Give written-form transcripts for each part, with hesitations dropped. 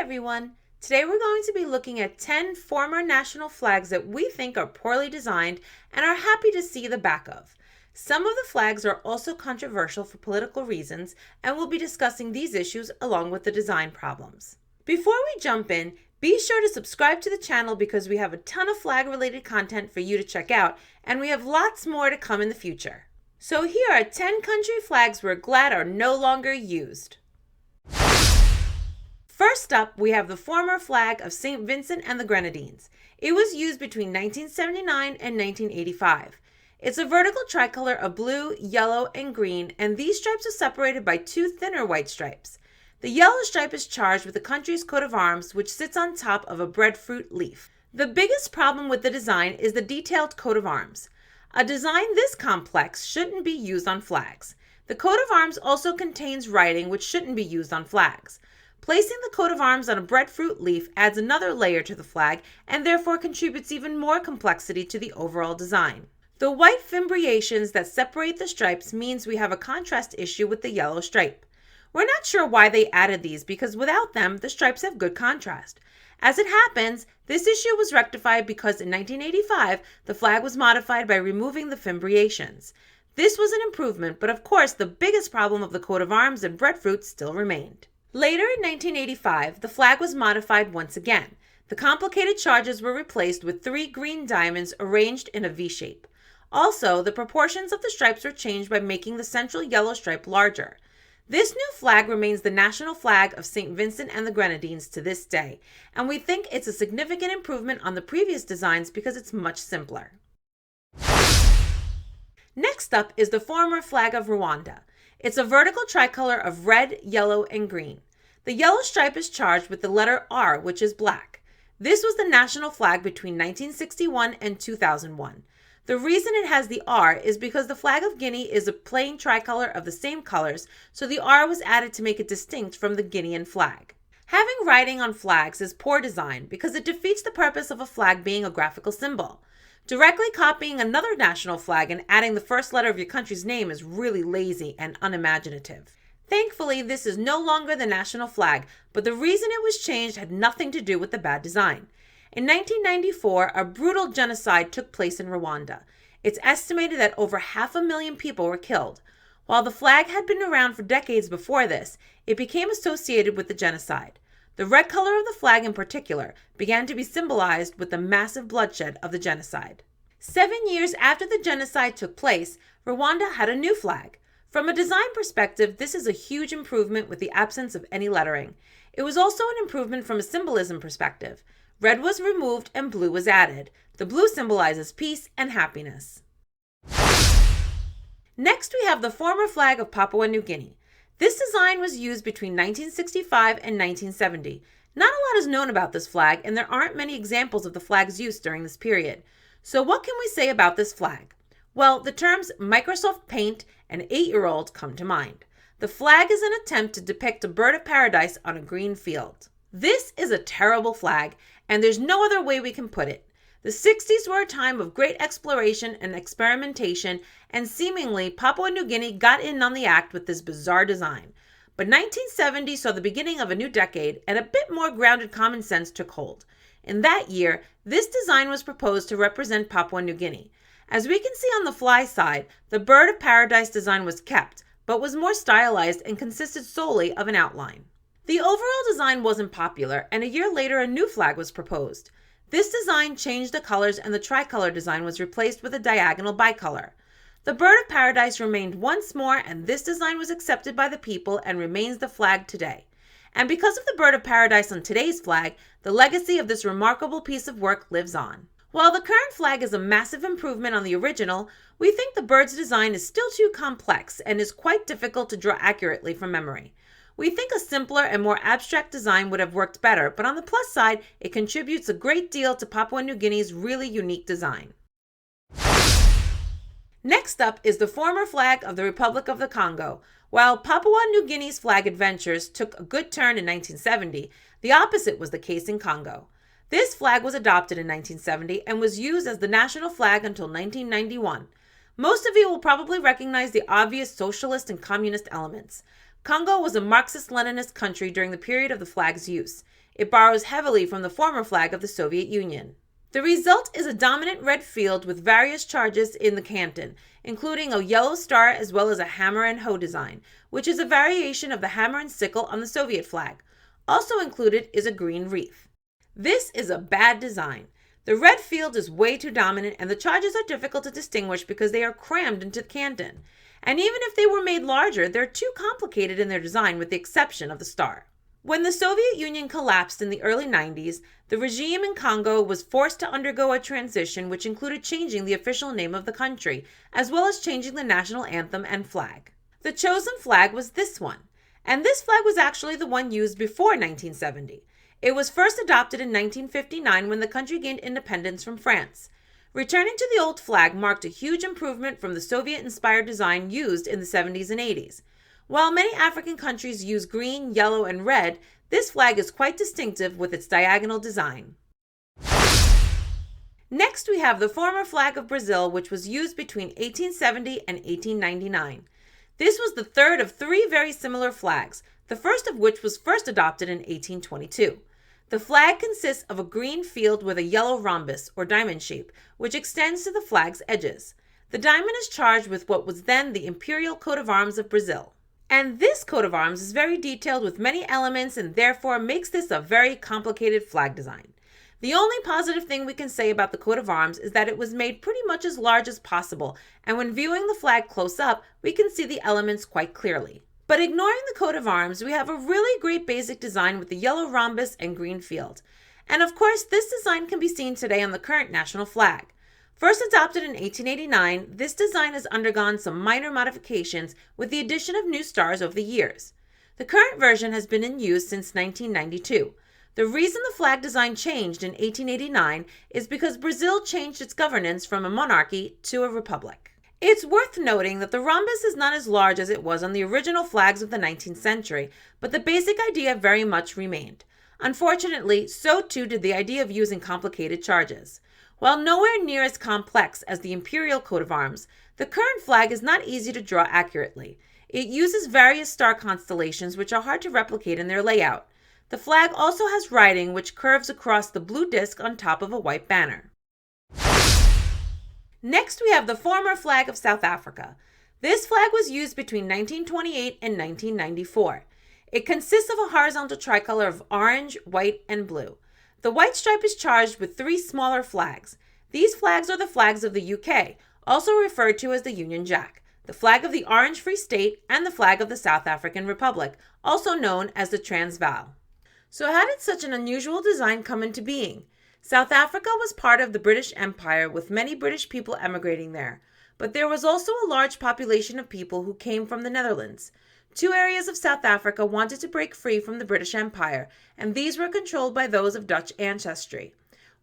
everyone! Today we're going to be looking at 10 former national flags that we think are poorly designed and are happy to see the back of. Some of the flags are also controversial for political reasons, and we'll be discussing these issues along with the design problems. Before we jump in, be sure to subscribe to the channel because we have a ton of flag-related content for you to check out, and we have lots more to come in the future. So here are 10 country flags we're glad are no longer used. First up, we have the former flag of St. Vincent and the Grenadines. It was used between 1979 and 1985. It's a vertical tricolor of blue, yellow, and green, and these stripes are separated by two thinner white stripes. The yellow stripe is charged with the country's coat of arms, which sits on top of a breadfruit leaf. The biggest problem with the design is the detailed coat of arms. A design this complex shouldn't be used on flags. The coat of arms also contains writing which shouldn't be used on flags. Placing the coat of arms on a breadfruit leaf adds another layer to the flag and therefore contributes even more complexity to the overall design. The white fimbriations that separate the stripes means we have a contrast issue with the yellow stripe. We're not sure why they added these because without them, the stripes have good contrast. As it happens, this issue was rectified because in 1985, the flag was modified by removing the fimbriations. This was an improvement, but of course, the biggest problem of the coat of arms and breadfruit still remained. Later in 1985, the flag was modified once again. The complicated charges were replaced with 3 green diamonds arranged in a V shape. Also, the proportions of the stripes were changed by making the central yellow stripe larger. This new flag remains the national flag of St. Vincent and the Grenadines to this day, and we think it's a significant improvement on the previous designs because it's much simpler. Next up is the former flag of Rwanda. It's a vertical tricolor of red, yellow, and green. The yellow stripe is charged with the letter R, which is black. This was the national flag between 1961 and 2001. The reason it has the R is because the flag of Guinea is a plain tricolor of the same colors, so the R was added to make it distinct from the Guinean flag. Having writing on flags is poor design because it defeats the purpose of a flag being a graphical symbol. Directly copying another national flag and adding the first letter of your country's name is really lazy and unimaginative. Thankfully, this is no longer the national flag, but the reason it was changed had nothing to do with the bad design. In 1994, a brutal genocide took place in Rwanda. It's estimated that over 500,000 people were killed. While the flag had been around for decades before this, it became associated with the genocide. The red color of the flag in particular began to be symbolized with the massive bloodshed of the genocide. 7 years after the genocide took place, Rwanda had a new flag. From a design perspective, this is a huge improvement with the absence of any lettering. It was also an improvement from a symbolism perspective. Red was removed and blue was added. The blue symbolizes peace and happiness. Next, we have the former flag of Papua New Guinea. This design was used between 1965 and 1970. Not a lot is known about this flag, and there aren't many examples of the flag's use during this period. So what can we say about this flag? Well, the terms Microsoft Paint and 8-year-old come to mind. The flag is an attempt to depict a bird of paradise on a green field. This is a terrible flag, and there's no other way we can put it. The 60s were a time of great exploration and experimentation, and seemingly Papua New Guinea got in on the act with this bizarre design. But 1970 saw the beginning of a new decade, and a bit more grounded common sense took hold. In that year, this design was proposed to represent Papua New Guinea. As we can see on the fly side, the bird of paradise design was kept, but was more stylized and consisted solely of an outline. The overall design wasn't popular, and a year later a new flag was proposed. This design changed the colors and the tricolor design was replaced with a diagonal bicolor. The bird of paradise remained once more, and this design was accepted by the people and remains the flag today. And because of the bird of paradise on today's flag, the legacy of this remarkable piece of work lives on. While the current flag is a massive improvement on the original, we think the bird's design is still too complex and is quite difficult to draw accurately from memory. We think a simpler and more abstract design would have worked better, but on the plus side, it contributes a great deal to Papua New Guinea's really unique design. Next up is the former flag of the Republic of the Congo. While Papua New Guinea's flag adventures took a good turn in 1970, the opposite was the case in Congo. This flag was adopted in 1970 and was used as the national flag until 1991. Most of you will probably recognize the obvious socialist and communist elements. Congo was a Marxist-Leninist country during the period of the flag's use. It borrows heavily from the former flag of the Soviet Union. The result is a dominant red field with various charges in the canton, including a yellow star as well as a hammer and hoe design, which is a variation of the hammer and sickle on the Soviet flag. Also included is a green wreath. This is a bad design. The red field is way too dominant and the charges are difficult to distinguish because they are crammed into the canton. And even if they were made larger, they're too complicated in their design with the exception of the star. When the Soviet Union collapsed in the early 90s, the regime in Congo was forced to undergo a transition which included changing the official name of the country, as well as changing the national anthem and flag. The chosen flag was this one, and this flag was actually the one used before 1970. It was first adopted in 1959 when the country gained independence from France. Returning to the old flag marked a huge improvement from the Soviet-inspired design used in the 70s and 80s. While many African countries use green, yellow, and red, this flag is quite distinctive with its diagonal design. Next, we have the former flag of Brazil, which was used between 1870 and 1899. This was the third of three very similar flags, the first of which was first adopted in 1822. The flag consists of a green field with a yellow rhombus, or diamond shape, which extends to the flag's edges. The diamond is charged with what was then the imperial coat of arms of Brazil. And this coat of arms is very detailed with many elements and therefore makes this a very complicated flag design. The only positive thing we can say about the coat of arms is that it was made pretty much as large as possible, and when viewing the flag close up, we can see the elements quite clearly. But ignoring the coat of arms, we have a really great basic design with the yellow rhombus and green field. And of course, this design can be seen today on the current national flag. First adopted in 1889, this design has undergone some minor modifications with the addition of new stars over the years. The current version has been in use since 1992. The reason the flag design changed in 1889 is because Brazil changed its governance from a monarchy to a republic. It's worth noting that the rhombus is not as large as it was on the original flags of the 19th century, but the basic idea very much remained. Unfortunately, so too did the idea of using complicated charges. While nowhere near as complex as the imperial coat of arms, the current flag is not easy to draw accurately. It uses various star constellations which are hard to replicate in their layout. The flag also has writing which curves across the blue disc on top of a white banner. Next, we have the former flag of South Africa. This flag was used between 1928 and 1994. It consists of a horizontal tricolor of orange, white, and blue. The white stripe is charged with three smaller flags. These flags are the flags of the UK, also referred to as the Union Jack, the flag of the Orange Free State, and the flag of the South African Republic, also known as the Transvaal. So how did such an unusual design come into being? South Africa was part of the British Empire with many British people emigrating there, but there was also a large population of people who came from the Netherlands. Two areas of South Africa wanted to break free from the British Empire, and these were controlled by those of Dutch ancestry.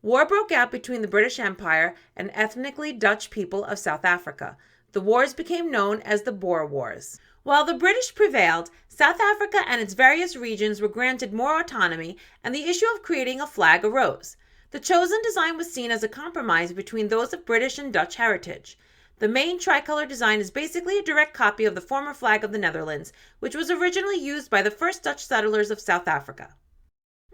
War broke out between the British Empire and ethnically Dutch people of South Africa. The wars became known as the Boer Wars. While the British prevailed, South Africa and its various regions were granted more autonomy, and the issue of creating a flag arose. The chosen design was seen as a compromise between those of British and Dutch heritage. The main tricolor design is basically a direct copy of the former flag of the Netherlands, which was originally used by the first Dutch settlers of South Africa.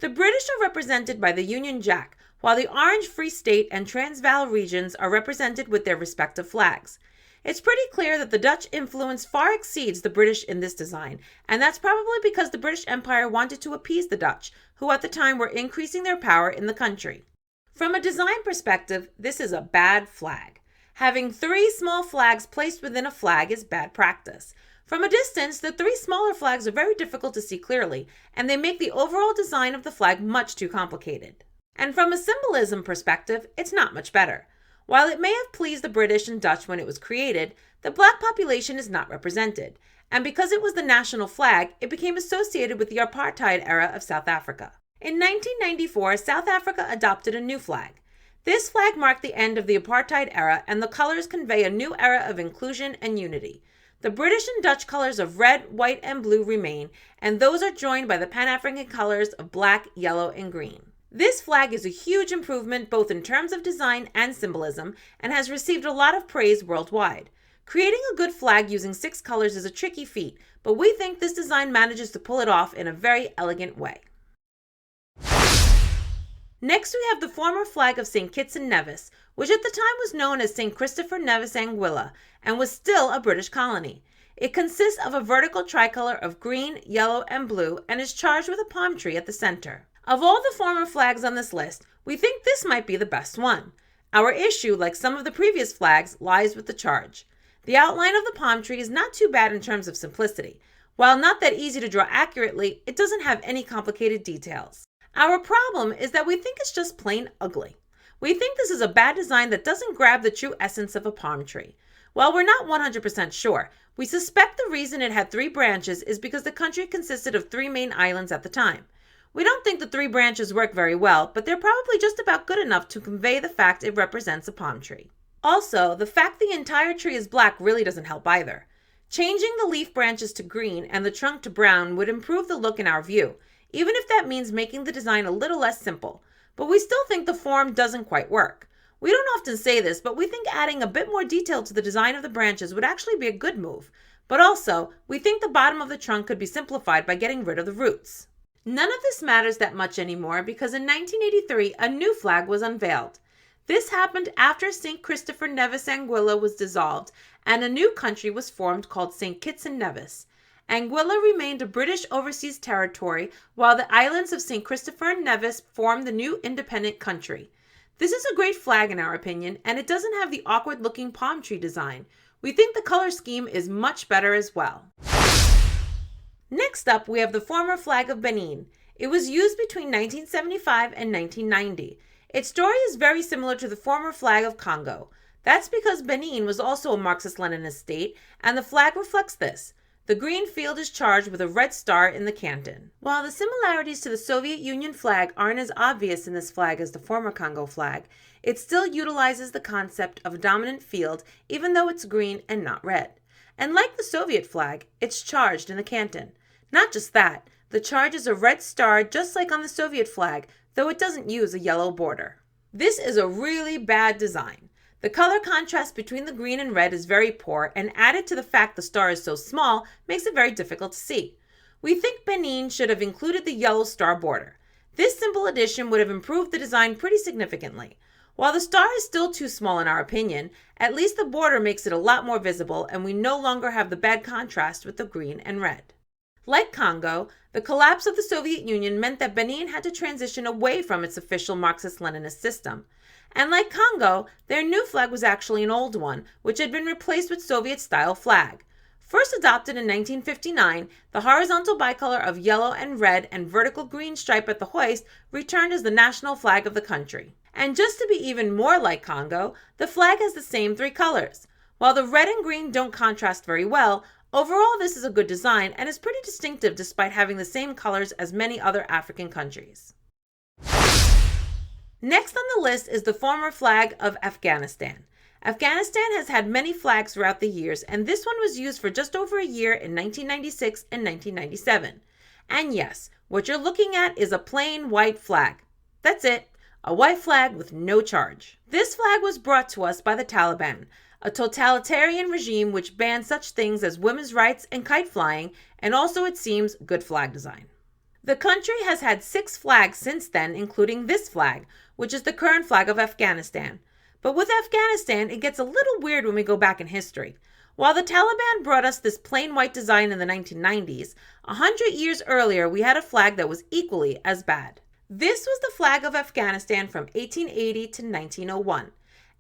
The British are represented by the Union Jack, while the Orange Free State and Transvaal regions are represented with their respective flags. It's pretty clear that the Dutch influence far exceeds the British in this design, and that's probably because the British Empire wanted to appease the Dutch, who at the time were increasing their power in the country. From a design perspective, this is a bad flag. Having three small flags placed within a flag is bad practice. From a distance, the three smaller flags are very difficult to see clearly, and they make the overall design of the flag much too complicated. And from a symbolism perspective, it's not much better. While it may have pleased the British and Dutch when it was created, the black population is not represented, and because it was the national flag, it became associated with the apartheid era of South Africa. In 1994, South Africa adopted a new flag. This flag marked the end of the apartheid era, and the colors convey a new era of inclusion and unity. The British and Dutch colors of red, white, and blue remain, and those are joined by the Pan-African colors of black, yellow, and green. This flag is a huge improvement both in terms of design and symbolism, and has received a lot of praise worldwide. Creating a good flag using 6 colors is a tricky feat, but we think this design manages to pull it off in a very elegant way. Next, we have the former flag of St. Kitts and Nevis, which at the time was known as St. Christopher Nevis Anguilla and was still a British colony. It consists of a vertical tricolor of green, yellow, and blue and is charged with a palm tree at the center. Of all the former flags on this list, we think this might be the best one. Our issue, like some of the previous flags, lies with the charge. The outline of the palm tree is not too bad in terms of simplicity. While not that easy to draw accurately, it doesn't have any complicated details. Our problem is that we think it's just plain ugly. We think this is a bad design that doesn't grab the true essence of a palm tree. While we're not 100% sure, we suspect the reason it had 3 branches is because the country consisted of 3 main islands at the time. We don't think the 3 branches work very well, but they're probably just about good enough to convey the fact it represents a palm tree. Also, the fact the entire tree is black really doesn't help either. Changing the leaf branches to green and the trunk to brown would improve the look in our view, even if that means making the design a little less simple. But we still think the form doesn't quite work. We don't often say this, but we think adding a bit more detail to the design of the branches would actually be a good move. But also, we think the bottom of the trunk could be simplified by getting rid of the roots. None of this matters that much anymore because in 1983, a new flag was unveiled. This happened after St. Christopher Nevis Anguilla was dissolved and a new country was formed called St. Kitts and Nevis. Anguilla remained a British overseas territory while the islands of St. Christopher and Nevis formed the new independent country. This is a great flag in our opinion, and it doesn't have the awkward-looking palm tree design. We think the color scheme is much better as well. Next up, we have the former flag of Benin. It was used between 1975 and 1990. Its story is very similar to the former flag of Congo. That's because Benin was also a Marxist-Leninist state, and the flag reflects this. The green field is charged with a red star in the canton. While the similarities to the Soviet Union flag aren't as obvious in this flag as the former Congo flag, it still utilizes the concept of a dominant field even though it's green and not red. And like the Soviet flag, it's charged in the canton. Not just that, the charge is a red star just like on the Soviet flag, though it doesn't use a yellow border. This is a really bad design. The color contrast between the green and red is very poor, and added to the fact the star is so small makes it very difficult to see. We think Benin should have included the yellow star border. This simple addition would have improved the design pretty significantly. While the star is still too small in our opinion, at least the border makes it a lot more visible and we no longer have the bad contrast with the green and red. Like Congo, the collapse of the Soviet Union meant that Benin had to transition away from its official Marxist-Leninist system. And like Congo, their new flag was actually an old one, which had been replaced with Soviet-style flag. First adopted in 1959, the horizontal bicolor of yellow and red and vertical green stripe at the hoist returned as the national flag of the country. And just to be even more like Congo, the flag has the same 3 colors. While the red and green don't contrast very well, overall this is a good design and is pretty distinctive despite having the same colors as many other African countries. Next on the list is the former flag of Afghanistan. Afghanistan has had many flags throughout the years, and this one was used for just over a year in 1996 and 1997. And yes, what you're looking at is a plain white flag. That's it, a white flag with no charge. This flag was brought to us by the Taliban, a totalitarian regime which banned such things as women's rights and kite flying, and also, it seems, good flag design. The country has had 6 flags since then, including this flag, which is the current flag of Afghanistan. But with Afghanistan, it gets a little weird when we go back in history. While the Taliban brought us this plain white design in the 1990s, 100 years earlier we had a flag that was equally as bad. This was the flag of Afghanistan from 1880 to 1901.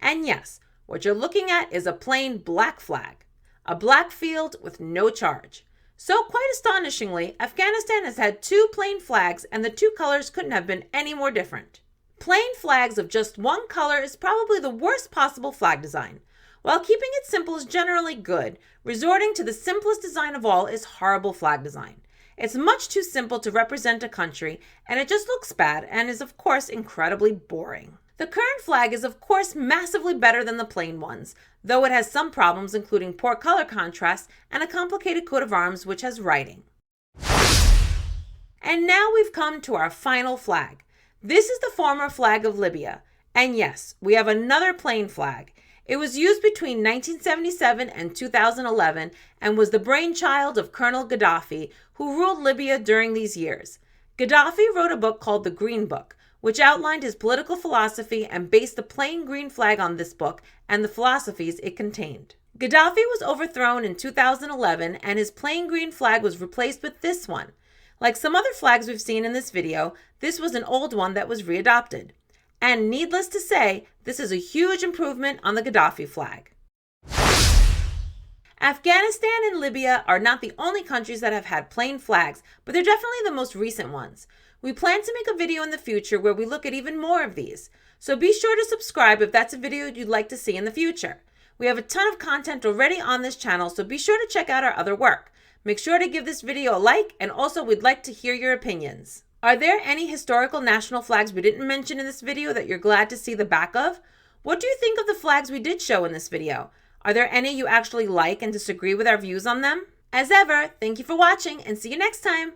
And yes, what you're looking at is a plain black flag, a black field with no charge. So quite astonishingly, Afghanistan has had 2 plain flags and the 2 colors couldn't have been any more different. Plain flags of just 1 color is probably the worst possible flag design. While keeping it simple is generally good, resorting to the simplest design of all is horrible flag design. It's much too simple to represent a country, and it just looks bad and is of course incredibly boring. The current flag is of course massively better than the plain ones, though it has some problems including poor color contrast and a complicated coat of arms which has writing. And now we've come to our final flag. This is the former flag of Libya. And yes, we have another plain flag. It was used between 1977 and 2011 and was the brainchild of Colonel Gaddafi, who ruled Libya during these years. Gaddafi wrote a book called The Green Book, which outlined his political philosophy and based the plain green flag on this book and the philosophies it contained. Gaddafi was overthrown in 2011 and his plain green flag was replaced with this one. Like some other flags we've seen in this video, this was an old one that was readopted. And needless to say, this is a huge improvement on the Gaddafi flag. Afghanistan and Libya are not the only countries that have had plain flags, but they're definitely the most recent ones. We plan to make a video in the future where we look at even more of these. So be sure to subscribe if that's a video you'd like to see in the future. We have a ton of content already on this channel, so be sure to check out our other work. Make sure to give this video a like, and also we'd like to hear your opinions. Are there any historical national flags we didn't mention in this video that you're glad to see the back of? What do you think of the flags we did show in this video? Are there any you actually like and disagree with our views on them? As ever, thank you for watching and see you next time.